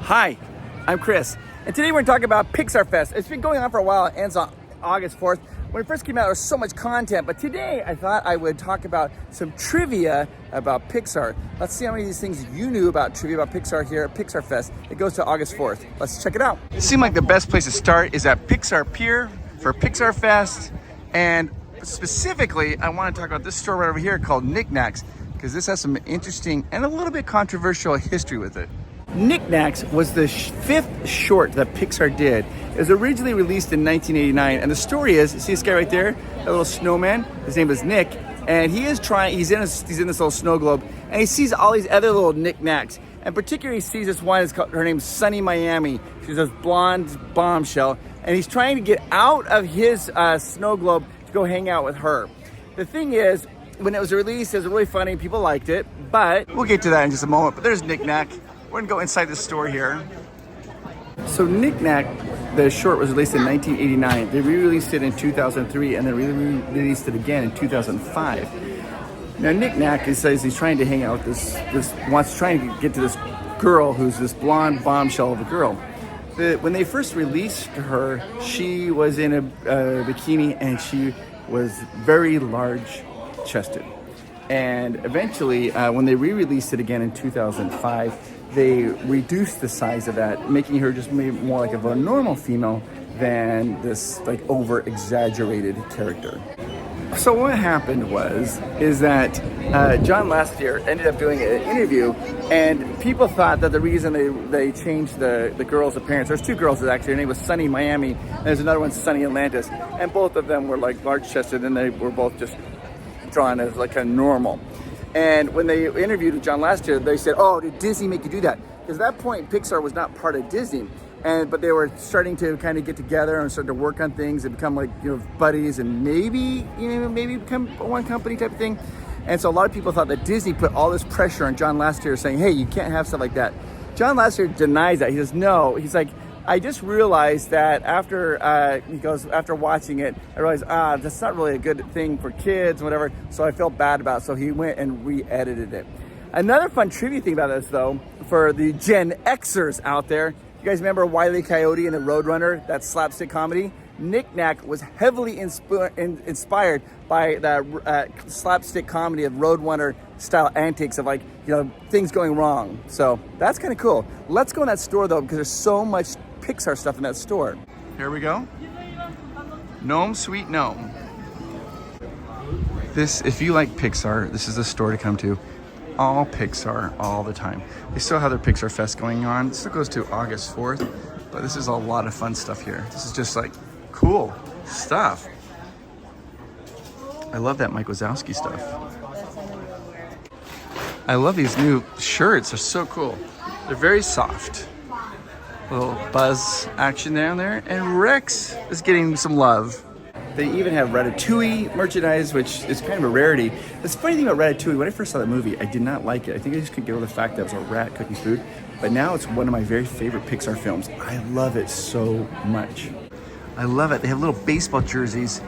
Hi, I'm Chris, and today we're going to talk about Pixar Fest. It's been going on for a while. It ends on August 4th. When it first came out, there was so much content, but today I thought I would talk about some trivia about Pixar. Let's see how many of these things you knew about trivia about Pixar here at Pixar Fest. It goes to August 4th. Let's check it out. It seemed like the best place to start is at Pixar Pier for Pixar Fest, and specifically, I want to talk about this store right over here called Knacks, because this has some interesting and a little bit controversial history with it. Knacks was the fifth short that Pixar did. It was originally released in 1989, and the story is, see this guy right there, that little snowman? His name is Knick, and he's in this little snow globe, and he sees all these other little knickknacks, and particularly he sees this one, her name's Sunny Miami. She's this blonde bombshell, and he's trying to get out of his snow globe to go hang out with her. The thing is, when it was released, it was really funny, people liked it, but we'll get to that in just a moment. But there's Knack. We're gonna go inside the store here. So Knack, the short was released in 1989. They re-released it in 2003, and then re-released it again in 2005. Now Knack says he's trying to hang out with trying to get to this girl who's this blonde bombshell of a girl. When they first released her, she was in a bikini, and she was very large-chested. And eventually, when they re-released it again in 2005, they reduced the size of that, making her just maybe more like of a normal female than this like over-exaggerated character. So what happened is that John last year ended up doing an interview, and people thought that the reason they changed the girl's appearance, there's two girls actually, her name was Sunny Miami, and there's another one, Sunny Atlantis, and both of them were like large-chested, and they were both just drawn as like a normal. And when they interviewed John last year, they said, "Oh, did Disney make you do that?" Because at that point, Pixar was not part of Disney, but they were starting to kind of get together and start to work on things and become like buddies and maybe become one company type of thing. And so a lot of people thought that Disney put all this pressure on John last year, saying, "Hey, you can't have stuff like that." John last year denies that. He says, "No." He's like, "I just realized that after watching it, I realized, that's not really a good thing for kids, whatever, so I felt bad about it." So he went and re-edited it. Another fun trivia thing about this, though, for the Gen Xers out there, you guys remember Wile E. Coyote and the Roadrunner, that slapstick comedy? Knack was heavily inspired by that slapstick comedy of Roadrunner style antics of things going wrong. So that's kind of cool. Let's go in that store though, because there's so much Pixar stuff in that store. Here we go. Gnome Sweet Gnome. If you like Pixar, this is the store to come to. All Pixar, all the time. They still have their Pixar Fest going on. It still goes to August 4th, but this is a lot of fun stuff here. This is just like cool stuff. I love that Mike Wazowski stuff. I love these new shirts. They're so cool. They're very soft. Little Buzz action down there, and Rex is getting some love. They even have Ratatouille merchandise, which is kind of a rarity. The funny thing about Ratatouille, when I first saw that movie, I did not like it. I think I just couldn't get over the fact that it was a rat cooking food. But now it's one of my very favorite Pixar films. I love it so much. I love it. They have little baseball jerseys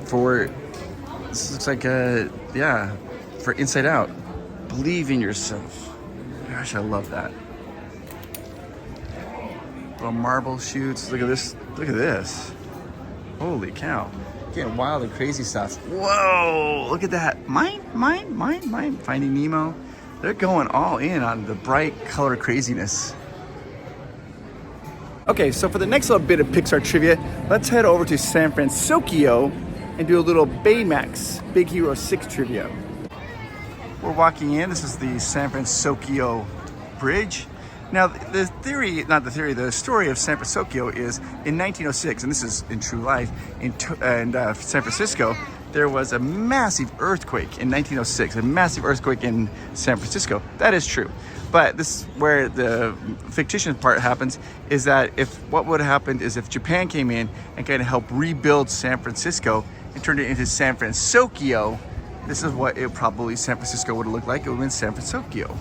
for, this looks like for Inside Out. Believe in yourself. Gosh, I love that. Little marble shoots. Look at this. Look at this. Holy cow. Getting wild and crazy stuff. Whoa, look at that. Mine. Finding Nemo. They're going all in on the bright color craziness. Okay, so for the next little bit of Pixar trivia, let's head over to San Fransokyo and do a little Baymax Big Hero 6 trivia. We're walking in. This is the San Fransokyo Bridge. Now, the story of San Fransokyo is in 1906, and this is in true life, in San Francisco, there was a massive earthquake in 1906, a massive earthquake in San Francisco. That is true. But this is where the fictitious part happens, is that what would have happened is if Japan came in and kind of helped rebuild San Francisco and turned it into San Fransokyo, this is what San Francisco would have looked like. It would have been San Fransokyo.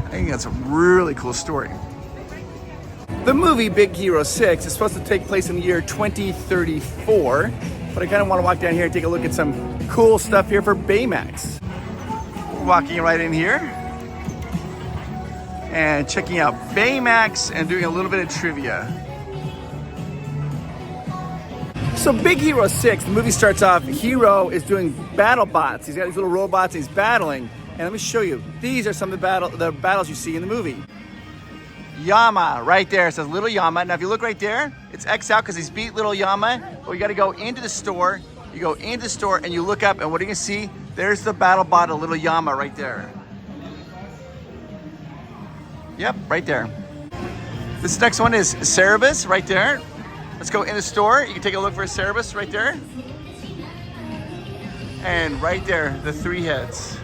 I think that's a really cool story. The movie Big Hero 6 is supposed to take place in the year 2034, but I kind of want to walk down here and take a look at some cool stuff here for Baymax. Walking right in here. and checking out Baymax and doing a little bit of trivia. So Big Hero 6, the movie starts off, Hero is doing battle bots. He's got these little robots he's battling. And let me show you. These are some of the battles you see in the movie. Yama, right there. It says Little Yama. Now if you look right there, it's X out because he's beat Little Yama. But you got to go into the store. You go into the store and you look up, and what are you going to see? There's the battle bot of Little Yama right there. Yep, right there. This next one is Cerebus right there. Let's go in the store. You can take a look for Cerebus right there. And right there, the 3 heads.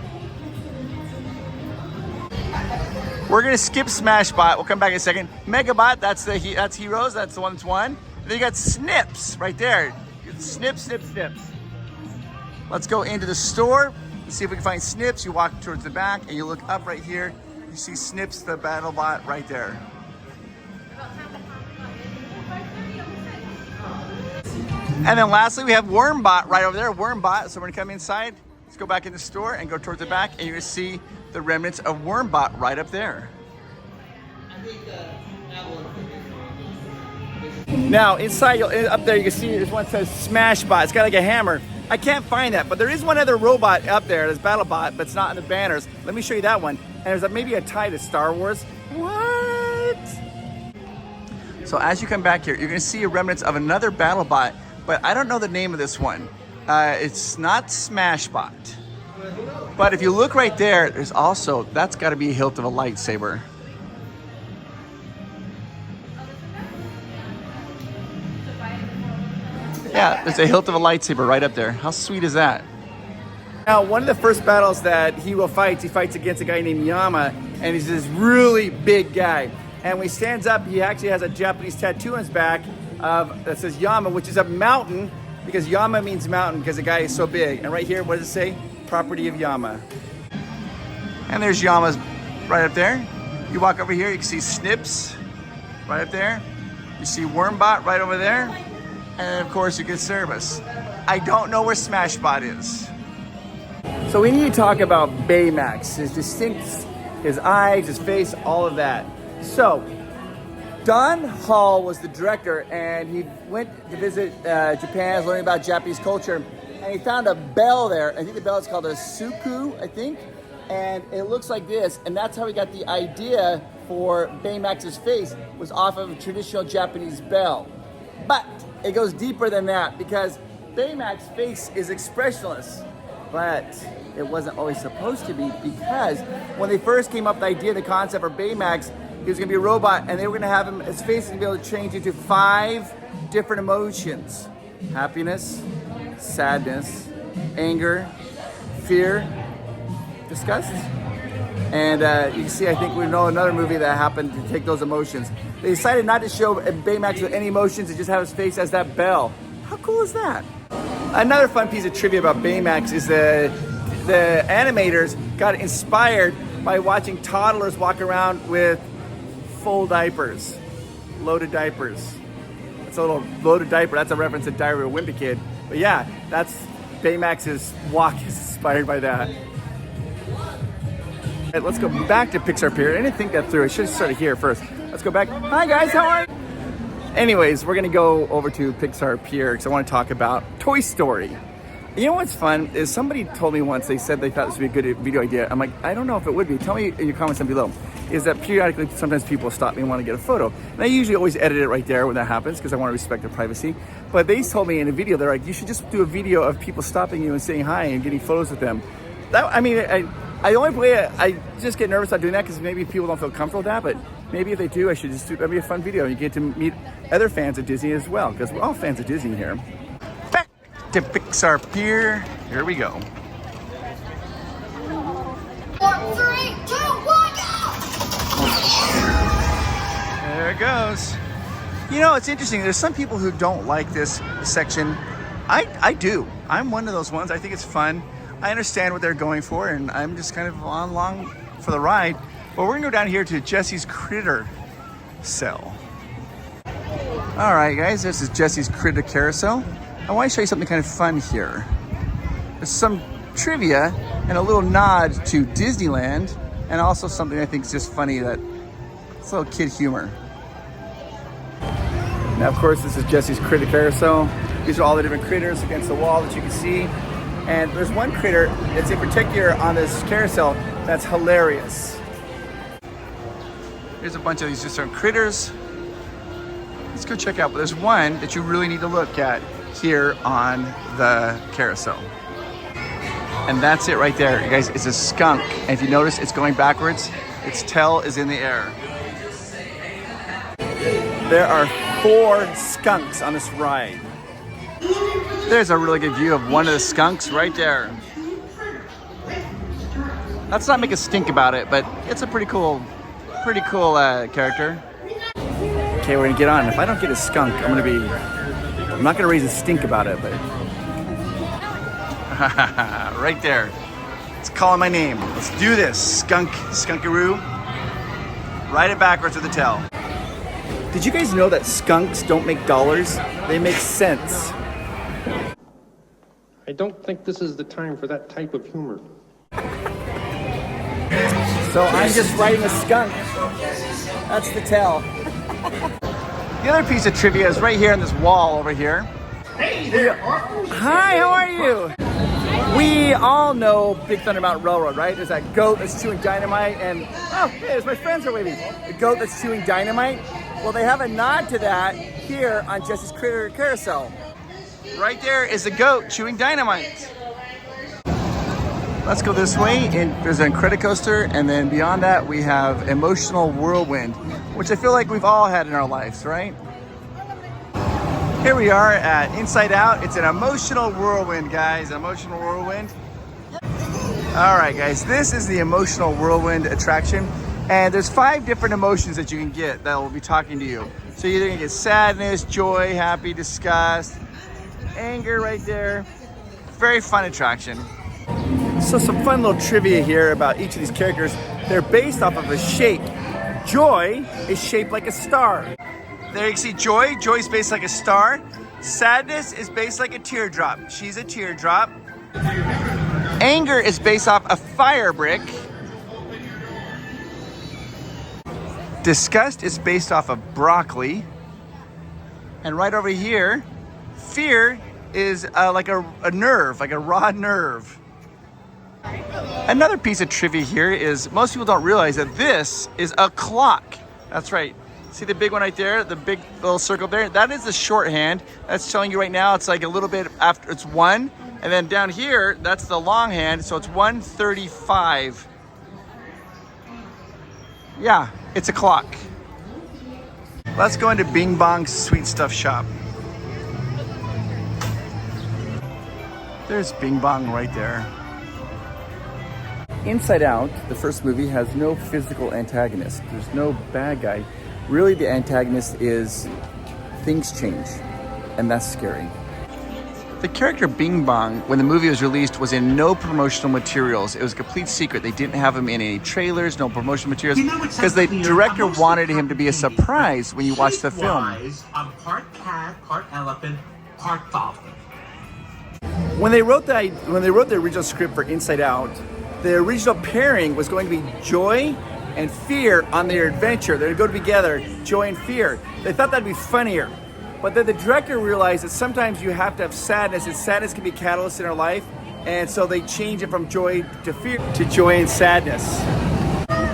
We're gonna skip Smashbot. We'll come back in a second. Megabot, that's Heroes. That's the one that's won. And then you got Snips right there. Snips, Snips, Snips. Let's go into the store. Let's see if we can find Snips. You walk towards the back and you look up right here. You see Snips, the battle bot, right there. And then lastly, we have Wormbot right over there. Wormbot. So we're gonna come inside. Let's go back in the store and go towards the back, and you're gonna see the remnants of Wormbot right up there. Now inside, up there, you can see this one says Smashbot. It's got like a hammer. I can't find that, but there is one other robot up there. There's BattleBot, but it's not in the banners. Let me show you that one. And there's maybe a tie to Star Wars. What? So as you come back here, you're gonna see a remnants of another BattleBot, but I don't know the name of this one. It's not Smashbot. But if you look right there, there's also, that's gotta be a hilt of a lightsaber. Yeah, there's a hilt of a lightsaber right up there. How sweet is that? Now, one of the first battles that Hero fights, he fights against a guy named Yama, and he's this really big guy. And when he stands up, he actually has a Japanese tattoo on his back that says Yama, which is a mountain, because Yama means mountain because the guy is so big. And right here, what does it say? Property of Yama. And there's Yama's right up there. You walk over here, you can see Snips right up there. You see Wormbot right over there. And of course, you get Cerebus. I don't know where Smashbot is. So we need to talk about Baymax, his distinct, his eyes, his face, all of that. So, Don Hall was the director, and he went to visit Japan, learning about Japanese culture, and he found a bell there. I think the bell is called a suku, I think, and it looks like this, and that's how he got the idea for Baymax's face, was off of a traditional Japanese bell. But it goes deeper than that, because Baymax's face is expressionless, but it wasn't always supposed to be, because when they first came up with the idea, the concept for Baymax, he was gonna be a robot, and they were gonna have him, his face was gonna be able to change into 5 different emotions: happiness, sadness, anger, fear, disgust. And you can see, I think we know another movie that happened to take those emotions. They decided not to show Baymax with any emotions and just have his face as that bell. How cool is that? Another fun piece of trivia about Baymax is the animators got inspired by watching toddlers walk around with full diapers, loaded diapers. It's a little loaded diaper. That's a reference to Diary of a Wimpy Kid. But yeah, that's Baymax's walk is inspired by that. Right, let's go back to Pixar Pier. I didn't think that through. I should have started here first. Let's go back. Hi guys, how are you? Anyways, we're gonna go over to Pixar Pier because I want to talk about Toy Story. You know what's fun is somebody told me once, they said they thought this would be a good video idea. I'm like, I don't know if it would be. Tell me in your comments down below. Is that periodically sometimes people stop me and want to get a photo. And I usually always edit it right there when that happens because I want to respect their privacy. But they told me in a video, they're like, you should just do a video of people stopping you and saying hi and getting photos with them. That, I mean, I only play it, I just get nervous about doing that because maybe people don't feel comfortable with that, but maybe if they do, I should just do, that'd be a fun video. You get to meet other fans of Disney as well, because we're all fans of Disney here. Back to Pixar Pier, here we go. 4, 3, 2, 1, go! There it goes. You know, it's interesting, there's some people who don't like this section. I do. I'm one of those ones. I think it's fun. I understand what they're going for, and I'm just kind of along for the ride. But we're gonna go down here to Jessie's Critter Cell. All right, guys, this is Jessie's Critter Carousel. I want to show you something kind of fun here. There's some trivia and a little nod to Disneyland, and also something I think is just funny that It's a little kid humor. Now, of course, this is Jessie's critter carousel. These are all the different critters against the wall that you can see. And there's one critter that's in particular on this carousel that's hilarious. Here's a bunch of these different critters. Let's go check out. But there's one that you really need to look at here on the carousel. And that's it right there. You guys, it's a skunk. And if you notice, it's going backwards. Its tail is in the air. There are 4 skunks on this ride. There's a really good view of one of the skunks right there. Let's not make a stink about it, but it's a pretty cool character. Okay, we're gonna get on. If I don't get a skunk, I'm not gonna raise a stink about it, but right there. It's calling my name. Let's do this, skunkaroo. Ride it backwards with the tail. Did you guys know that skunks don't make dollars? They make cents. I don't think this is the time for that type of humor. So I'm just riding a skunk. That's the tell. The other piece of trivia is right here on this wall over here. Hey there, Hi, how are you? We all know Big Thunder Mountain Railroad, right? There's that goat that's chewing dynamite and, oh, hey, there's my friends are waving. The goat that's chewing dynamite. Well, they have a nod to that here on Jessie's Critter Carousel. Right there is a goat chewing dynamite. Let's go this way, and there's an Incredicoaster, and then beyond that we have Emotional Whirlwind, which I feel like we've all had in our lives, right? Here we are at Inside Out. It's an Emotional Whirlwind, guys. Emotional Whirlwind. All right, guys, this is the Emotional Whirlwind attraction, and there's 5 different emotions that you can get that will be talking to you. So you're either gonna get sadness, joy, happy, disgust, anger right there. Very fun attraction. So some fun little trivia here about each of these characters. They're based off of a shape. Joy is shaped like a star. There you can see Joy. Joy's based like a star. Sadness is based like a teardrop. She's a teardrop. Anger is based off a fire brick. Disgust is based off of broccoli. And right over here, fear is like a nerve, like a raw nerve. Another piece of trivia here is most people don't realize that this is a clock. That's right. See the big one right there, the big little circle there? That is the shorthand. That's telling you right now it's like a little bit after, it's 1. And then down here, that's the longhand, so it's 1:35. Yeah, it's a clock. Let's go into Bing Bong's Sweet Stuff Shop. There's Bing Bong right there. Inside Out, the first movie, has no physical antagonist. There's no bad guy. Really, the antagonist is things change, and that's scary. The character Bing Bong, when the movie was released, was in no promotional materials. It was a complete secret. They didn't have him in any trailers, no promotional materials, because the director wanted him to be a surprise when you watch the film. I'm part cat, part elephant, part dolphin. When they wrote the original script for Inside Out, the original pairing was going to be Joy and Fear on their adventure. They'd go together, Joy and Fear. They thought that'd be funnier. But then the director realized that sometimes you have to have sadness, and sadness can be a catalyst in our life. And so they changed it from joy to fear to joy and sadness.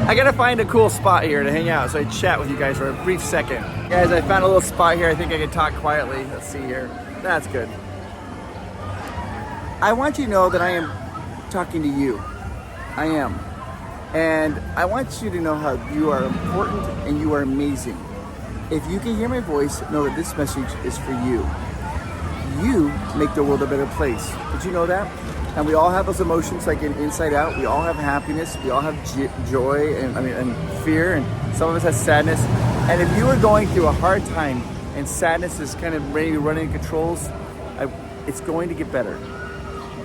I gotta find a cool spot here to hang out, so I chat with you guys for a brief second. Guys, I found a little spot here. I think I can talk quietly. Let's see here. That's good. I want you to know that I am talking to you. I am. And I want you to know how you are important and you are amazing. If you can hear my voice, know that this message is for you. You make the world a better place. Did you know that? And we all have those emotions, like in Inside Out. We all have happiness. We all have joy and fear, and some of us have sadness. And if you are going through a hard time and sadness is kind of ready to run in controls, it's going to get better.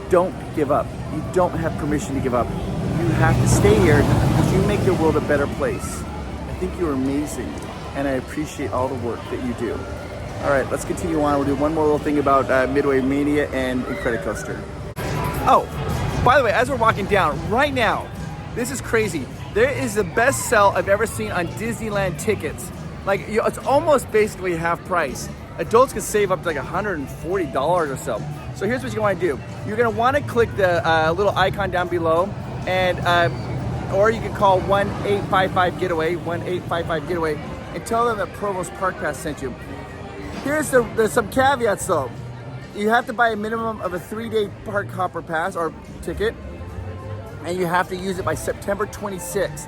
Don't give up. You don't have permission to give up. You have to stay here because you make the world a better place. I think you're amazing, and I appreciate all the work that you do. All right, let's continue on. We'll do one more little thing about Midway Mania and Incredicoaster. Oh, by the way, as we're walking down right now, this is crazy. There is the best sell I've ever seen on Disneyland tickets. Like, it's almost basically half price. Adults can save up to like $140 or so. So here's what you want to do. You're going to want to click the little icon down below, and or you can call 1-855-GETAWAY, 1-855-GETAWAY, and tell them that Provost Park Pass sent you. There's some caveats though. You have to buy a minimum of a 3-day park hopper pass or ticket, and you have to use it by September 26th.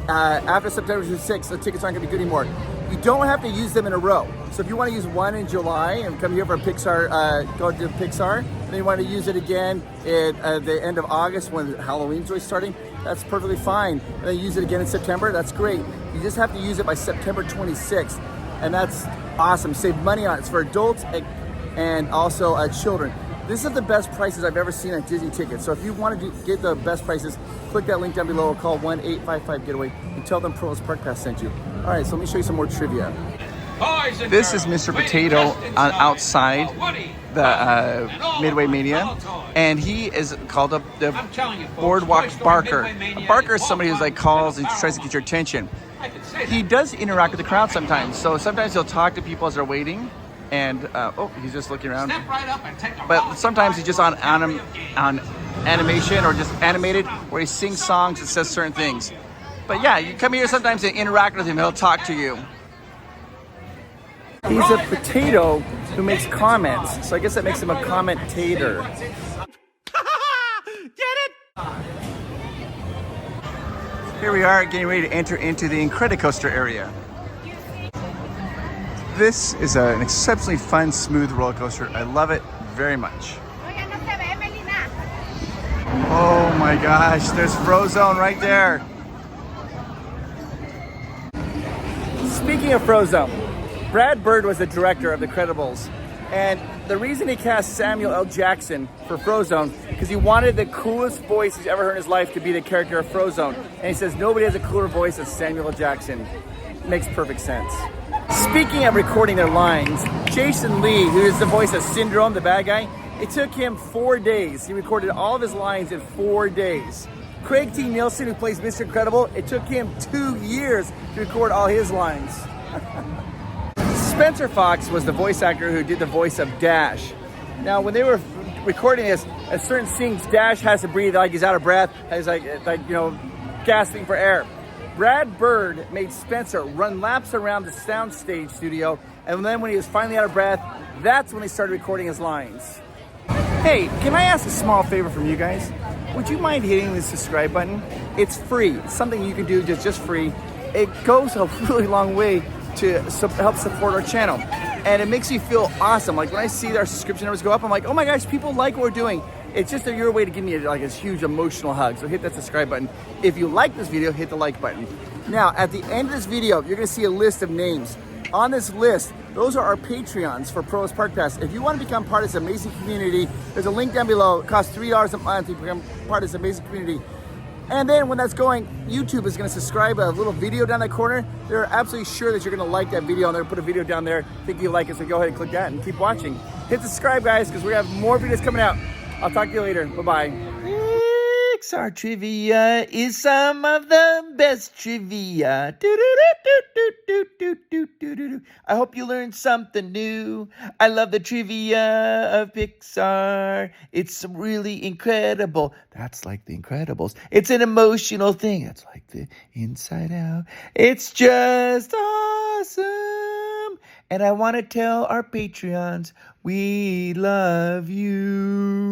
After September 26th, the tickets aren't going to be good anymore. You don't have to use them in a row. So if you want to use one in July and come here for Pixar, go to Pixar, and then you want to use it again at the end of August when Halloween's really starting, that's perfectly fine. And then use it again in September, that's great. You just have to use it by September 26th, and that's awesome. Save money on it. It's for adults and also children. This is the best prices I've ever seen on Disney tickets. So if you want to get the best prices, click that link down below or call 1-855-GETAWAY and tell them Provost Park Pass sent you. All right, so let me show you some more trivia. This is Mr. Potato outside the Midway Mania, and he is called the Boardwalk Barker. A barker is somebody who's like calls and tries to get your attention. He does interact with the crowd sometimes, so sometimes he'll talk to people as they're waiting. And he's just looking around. But sometimes he's just on animation or just animated, where he sings songs and says certain things. But yeah, you come here sometimes and interact with him. He'll talk to you. He's a potato who makes comments, so I guess that makes him a commentator. Get it? Here we are, getting ready to enter into the Incredicoaster area. This is an exceptionally fun, smooth roller coaster. I love it very much. Oh my gosh, there's Frozone right there. Speaking of Frozone, Brad Bird was the director of The Incredibles. And the reason he cast Samuel L. Jackson for Frozone, because he wanted the coolest voice he's ever heard in his life to be the character of Frozone. And he says nobody has a cooler voice than Samuel L. Jackson. Makes perfect sense. Speaking of recording their lines, Jason Lee, who is the voice of Syndrome, the bad guy, it took him 4 days. He recorded all of his lines in 4 days. Craig T. Nelson, who plays Mr. Incredible, it took him 2 years to record all his lines. Spencer Fox was the voice actor who did the voice of Dash. Now, when they were recording this, at certain scenes, Dash has to breathe like he's out of breath, he's like gasping for air. Brad Bird made Spencer run laps around the soundstage studio, and then when he was finally out of breath, that's when they started recording his lines. Hey, can I ask a small favor from you guys? Would you mind hitting the subscribe button? It's free. It's something you can do just free. It goes a really long way to help support our channel, and it makes me feel awesome. Like when I see our subscription numbers go up, I'm like, oh my gosh, people like what we're doing. It's just your way to give me like this huge emotional hug. So hit that subscribe button. If you like this video, hit the like button. Now, at the end of this video, you're gonna see a list of names. On this list, those are our Patreons for Provost Park Pass. If you want to become part of this amazing community, there's a link down below. It costs $3 a month to become part of this amazing community. And then when that's going, YouTube is gonna subscribe a little video down that corner. They're absolutely sure that you're gonna like that video, and they're gonna put a video down there. Think you like it, so go ahead and click that and keep watching. Hit subscribe, guys, because we have more videos coming out. I'll talk to you later. Bye-bye. Pixar Trivia is some of the best trivia. I hope you learned something new. I love the trivia of Pixar. It's really incredible. That's like The Incredibles. It's an emotional thing. It's like the Inside Out. It's just awesome. And I want to tell our Patreons, we love you.